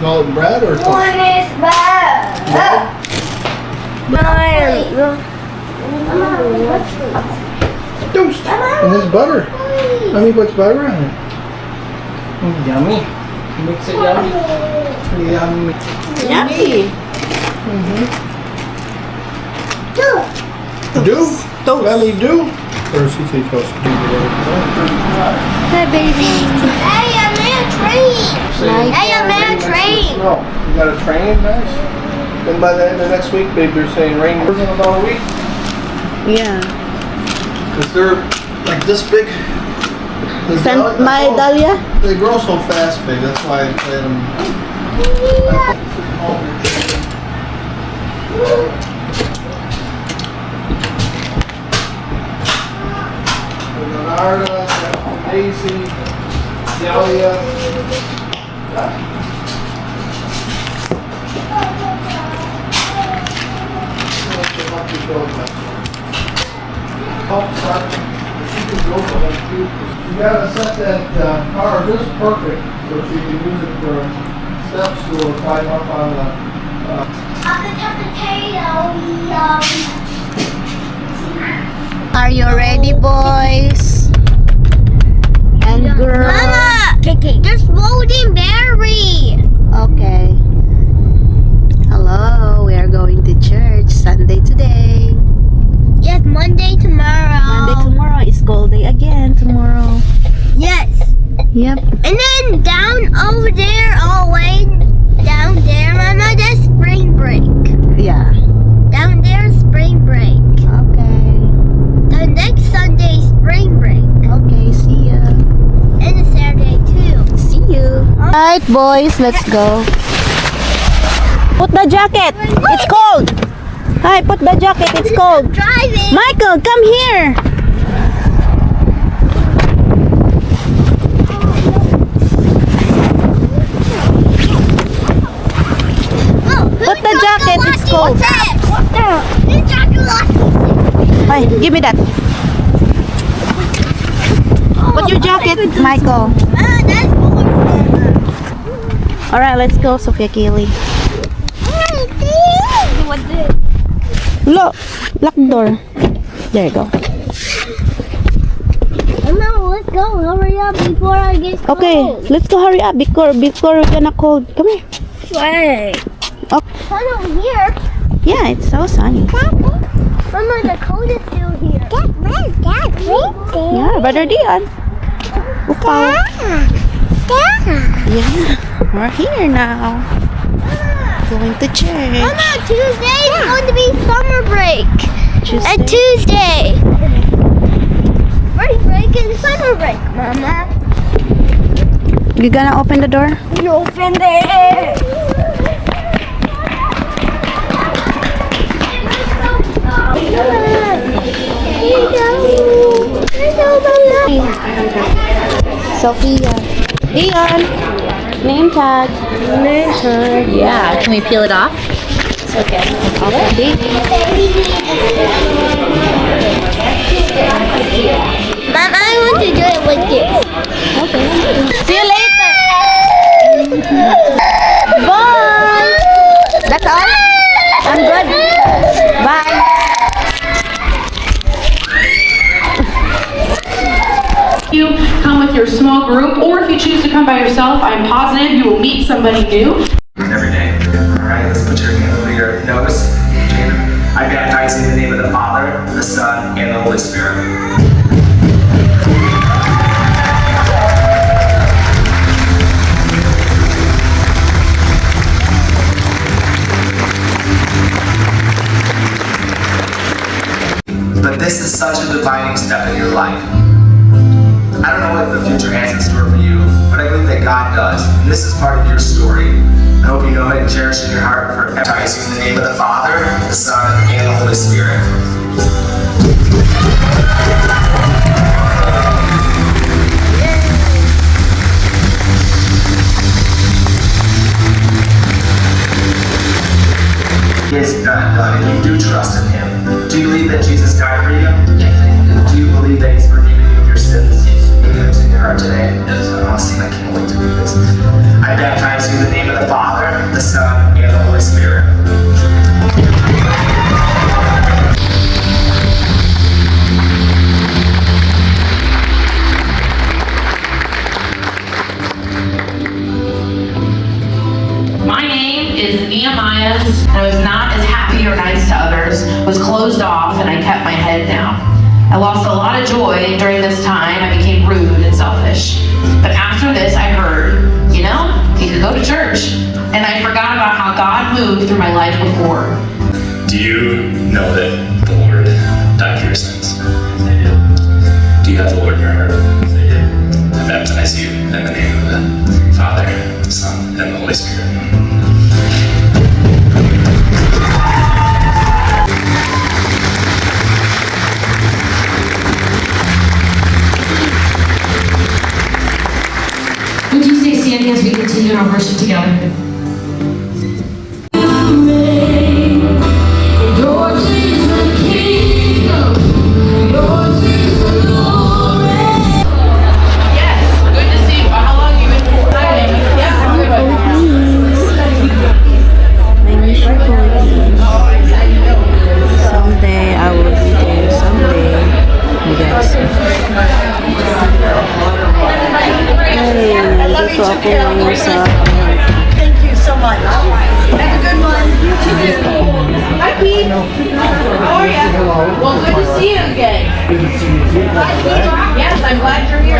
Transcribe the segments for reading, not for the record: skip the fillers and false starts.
Call it bread or toast? One is bread. Toast. And this butter. Mommy puts butter on it. Yummy. Makes it yummy. Yummy. Yummy. Do? Toast. Mommy do? Or she say toast? Hi, baby. Hey, I'm in a train. Hey, I'm in a train. No. You got a train? Nice. And by the end of next week, babe, they're saying rain in about a week. Yeah. Because they're like this big. My dahlia? They grow so fast, babe. That's why I plant them. Leonardo, Daisy, Dahlia. You gotta set that car just perfect so she can use it for steps to climb up on the. Are you ready, boys? And girls? Mama, there's Golden Berry. Okay. Hello, we are going to church Sunday today. Yes, Monday tomorrow. Monday tomorrow is school day again tomorrow. Yes. Yep. And then down over there, all the way down there, Mama, that's spring break. Yeah. Down there, spring break. Okay. The next Sunday, spring break. Okay, see ya. And a Saturday, too. See you. Alright, boys, let's go. Put the jacket. It's cold. Hi, put the jacket. It's cold. Driving. Michael, come here. Put the jacket. It's cold. What's that? This jacket lost. Hi, give me that. Put your jacket, Michael. That's boring. Alright, let's go, Sophia Keely. What's this? Look, lock door. There you go. Mama, let's go. Hurry up before I get cold. Okay, let's go. Hurry up before we're gonna cold. Come here. Wait. Oh, Sun over here. yeah, it's so sunny. Mama, the cold is still here. Yeah, Brother Dion. Okay. Yeah, we're here now. Going to church. Mama, Tuesday is going to be summer break. Tuesday? And Tuesday. Spring break and summer break, Mama. You gonna open the door? You open it. Sophia. Dion. Name tag. Name tag. Yeah. Can we peel it off? Okay. Okay. Mom, I want to do it with you. Okay. See you later. Bye. That's all? I'm good. Bye. You come with your small group, or if you choose to come by yourself, I'm positive you will meet somebody new. Every day. Alright, let's put your hand over your nose. I baptize you in the name of the Father, the Son, and the Holy Spirit. But this is such a defining step in your life. I don't know what the future has in store for you, but I believe that God does. And this is part of your story. I hope you know it and cherish it in your heart for baptizing in the name of the Father, the Son, and the Holy Spirit. He is not done, and you do trust in Him. Do you believe that Jesus died for you? Do you believe that He's forgiven you of your sins? In your heart today? I can't wait to do this. I baptize you in the name of the Father, I lost a lot of joy during this time. I became rude and selfish. But after this, I heard, you could go to church. And I forgot about how God moved through my life before. Do you know that the Lord died for your sins? Do you have the Lord in your heart? I baptize you in the name of the Father, the Son, and the Holy Spirit. Would you stay standing as we continue our worship together? Someday I will be there. Someday, you guys. Hey, luto ako ngayon sa... Thank you so much. Have a good one. Hi, Pete. How are you? Well, good to see you again. Yes, I'm glad you're here.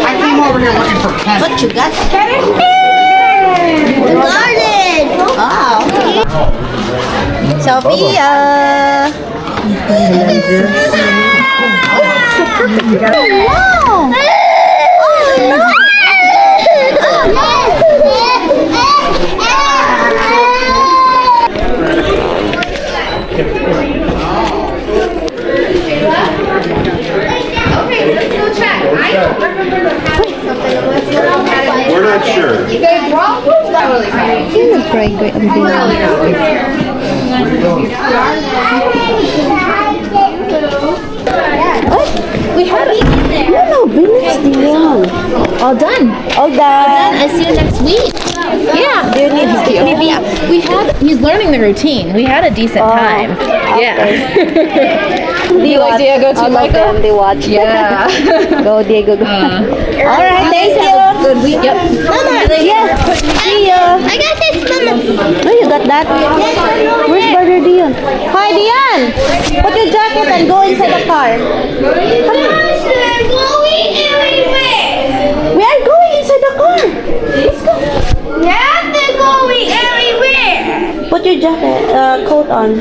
I came over here looking for Ken. What you got? The garden. Oh, okay. Sophia! Wow! We're not sure. You look very great. I'm What? We have it. No, Vinny's Dion. All done. All done. I'll see you next week. Yeah. Maybe he's learning the routine. We had a decent time. Yeah. Do you like Diego too, Michael? They watch. Yeah. Go, Diego. Go. All right, thank you. Good week. Yep. Mama, yeah. See ya. I got this, Mama. No, you got that. Where's Brother Dion? Hi, Dion. Put your jacket and go inside the car. We're going everywhere. We are going inside the car. Let's go. Now they're going everywhere. Put your jacket, coat on.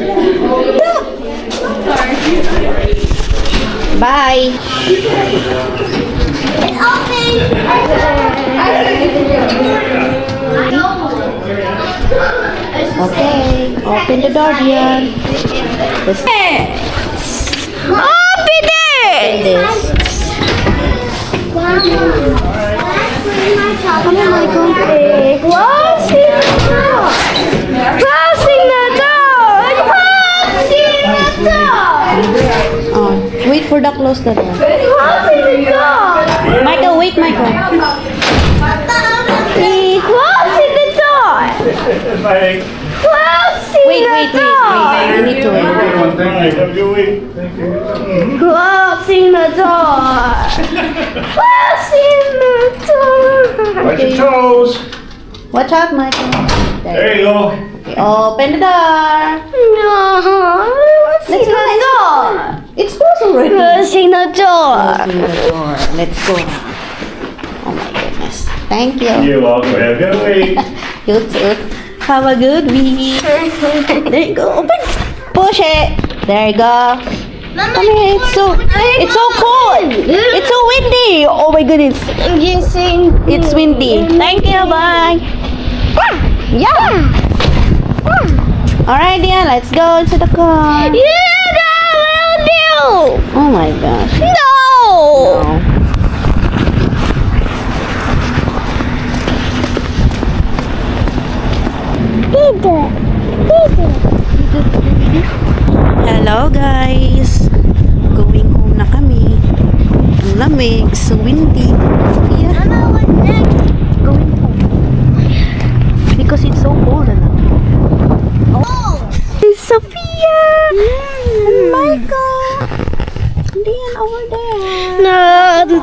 Bye. It's open. Okay, open the door, Dion. Let's Open it. this. Come on, Michael. Closing the door. Closing the door. Closing the door. Oh, wait for the close the door. Closing the door. Michael, wait, Michael. Closing the door. Closing Wait. I need to wait. Closing the door. Closing the door. Watch your toes. Watch out, Michael. There you go. Okay, open the door. No. Let's go. It's closed already. Closing the door. Closing the door. Let's go. Oh my goodness. Thank you. You're welcome. Have a good week. You too. Have a good week. There you go. Open. Push it. There you go. Come here. It's so cold. It's so windy. Oh my goodness. It's windy. Thank you. Bye. Yeah. Alright, Dion. Let's go into the car. Yeah, that will do. Oh my gosh. No. No.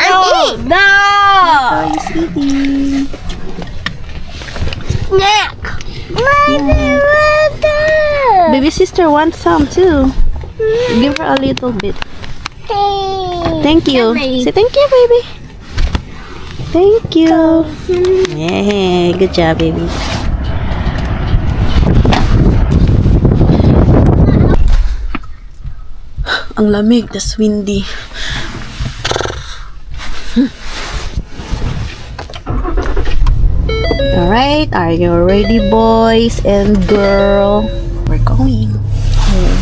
eat. No! He's eating. Snack. Baby sister wants some too. Give her a little bit. Thank you. Say thank you, baby. Thank you. Yeah, good job, baby. Ang lamig, tas windy. Alright, are you ready, boys and girl? We're going home.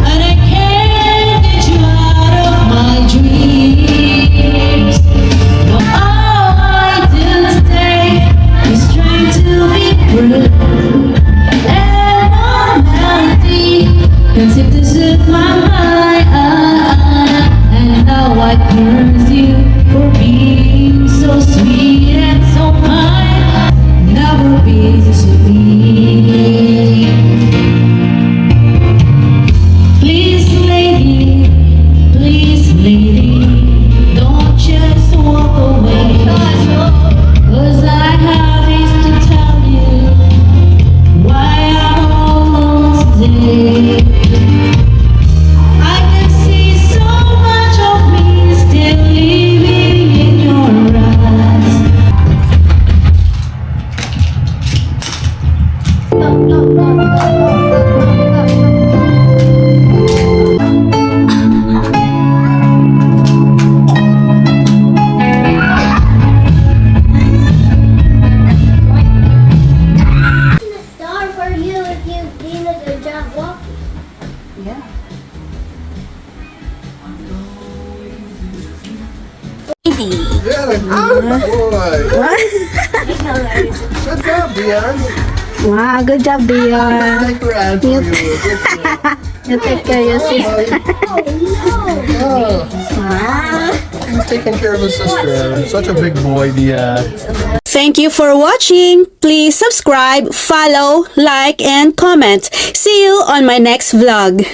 And I can't get you out of my dreams. No, all I do today is trying to be true. And one melody can seem to suit my mind. And how I curse you for being so sweet and so kind. Never be to me. Please lady, don't just walk away. 'Cause I have this to tell you, why I'm alone today. I can see so much of me still living in your eyes. Star for you if you did a good job walking. Yeah, like, good boy. Good job, Dion. Wow, good job, Dion. Thank you for answering you. Good job. You take care of your sister. Oh. He's taking care of his sister. Such a big boy, Dion. Thank you for watching. Please subscribe, follow, like, and comment. See you on my next vlog.